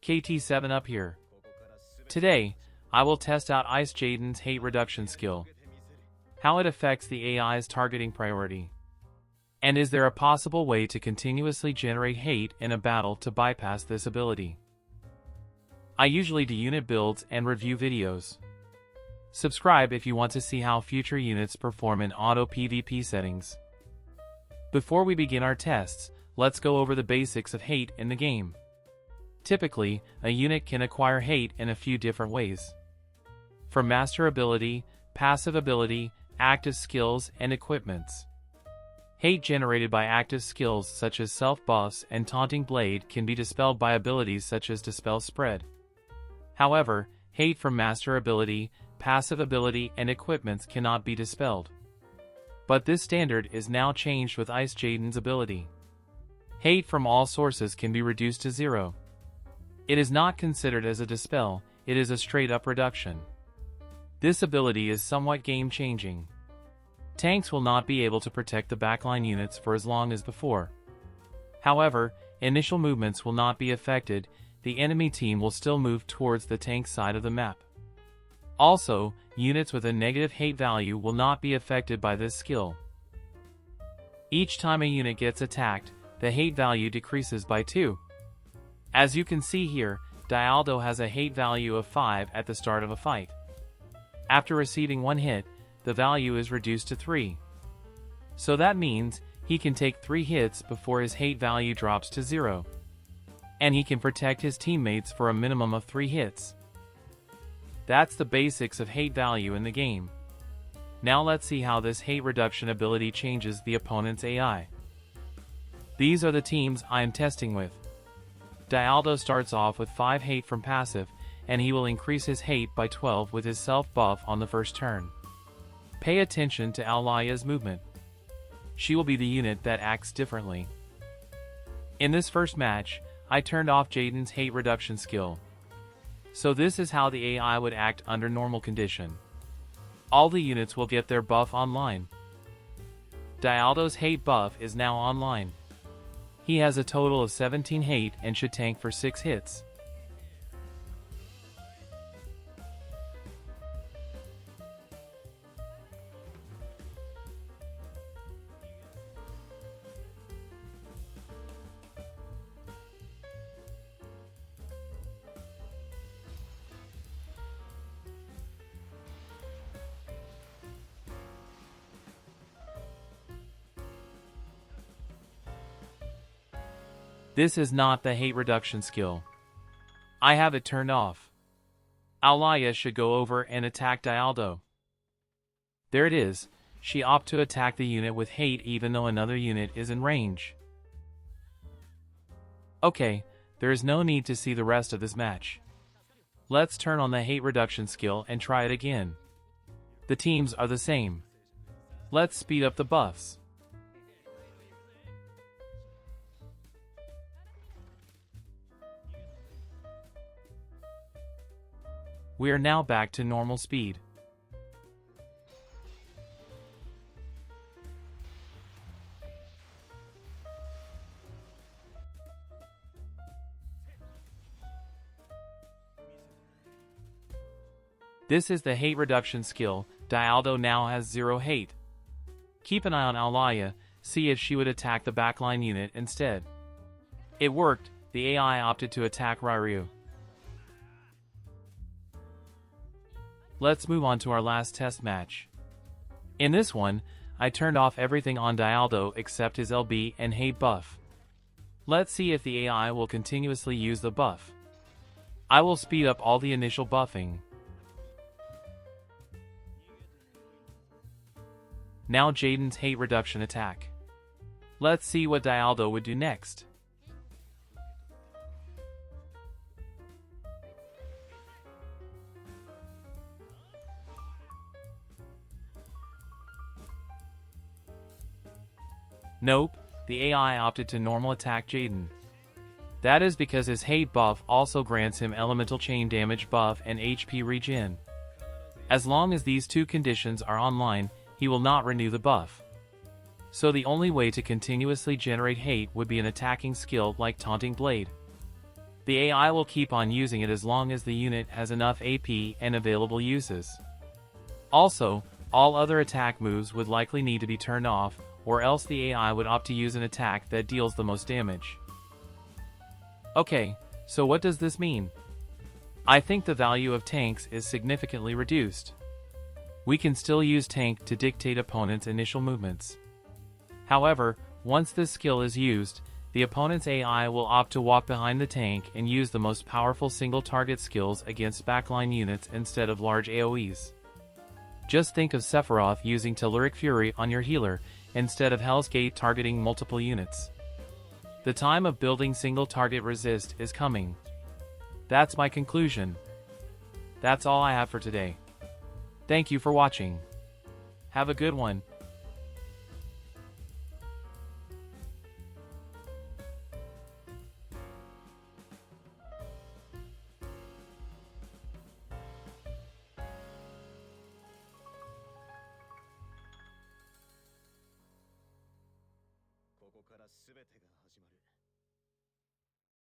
KT7 up here. Today, I will test out Ice Jayden's hate reduction skill. How it affects the AI's targeting priority. And is there a possible way to continuously generate hate in a battle to bypass this ability? I usually do unit builds and review videos. Subscribe if you want to see how future units perform in auto PvP settings. Before we begin our tests, let's go over the basics of hate in the game. Typically, a unit can acquire hate in a few different ways. From master ability, passive ability, active skills, and equipments. Hate generated by active skills such as self-buffs and taunting blade can be dispelled by abilities such as dispel spread. However, hate from master ability, passive ability, and equipments cannot be dispelled. But this standard is now changed with Ice Jayden's ability. Hate from all sources can be reduced to 0. It is not considered as a dispel, it is a straight-up reduction. This ability is somewhat game-changing. Tanks will not be able to protect the backline units for as long as before. However, initial movements will not be affected, the enemy team will still move towards the tank side of the map. Also, units with a negative hate value will not be affected by this skill. Each time a unit gets attacked, the hate value decreases by 2. As you can see here, Dialdo has a hate value of 5 at the start of a fight. After receiving 1 hit, the value is reduced to 3. So that means he can take 3 hits before his hate value drops to 0. And he can protect his teammates for a minimum of 3 hits. That's the basics of hate value in the game. Now let's see how this hate reduction ability changes the opponent's AI. These are the teams I am testing with. Dialdo starts off with 5 hate from passive, and he will increase his hate by 12 with his self-buff on the first turn. Pay attention to Alaya's movement. She will be the unit that acts differently. In this first match, I turned off Jayden's hate reduction skill. So this is how the AI would act under normal condition. All the units will get their buff online. Dialdo's hate buff is now online. He has a total of 17 hate and should tank for 6 hits. This is not the hate reduction skill. I have it turned off. Alaya should go over and attack Dialdo. There it is, she opted to attack the unit with hate even though another unit is in range. Okay, there is no need to see the rest of this match. Let's turn on the hate reduction skill and try it again. The teams are the same. Let's speed up the buffs. We are now back to normal speed. This is the hate reduction skill. Dialdo now has 0 hate. Keep an eye on Alaya, see if she would attack the backline unit instead. It worked, the AI opted to attack Ryu. Let's move on to our last test match. In this one, I turned off everything on Dialdo except his LB and hate buff. Let's see if the AI will continuously use the buff. I will speed up all the initial buffing. Now Jayden's hate reduction attack. Let's see what Dialdo would do next. Nope, the AI opted to normal attack Jayden. That is because his hate buff also grants him elemental chain damage buff and HP regen. As long as these two conditions are online, he will not renew the buff. So the only way to continuously generate hate would be an attacking skill like Taunting Blade. The AI will keep on using it as long as the unit has enough AP and available uses. Also, all other attack moves would likely need to be turned off, or else the AI would opt to use an attack that deals the most damage. Okay, so what does this mean? I think the value of tanks is significantly reduced. We can still use tank to dictate opponents' initial movements. However, once this skill is used, the opponent's AI will opt to walk behind the tank and use the most powerful single-target skills against backline units instead of large AoEs. Just think of Sephiroth using Telluric Fury on your healer instead of Hell's Gate targeting multiple units. The time of building single-target resist is coming. That's my conclusion. That's all I have for today. Thank you for watching. Have a good one.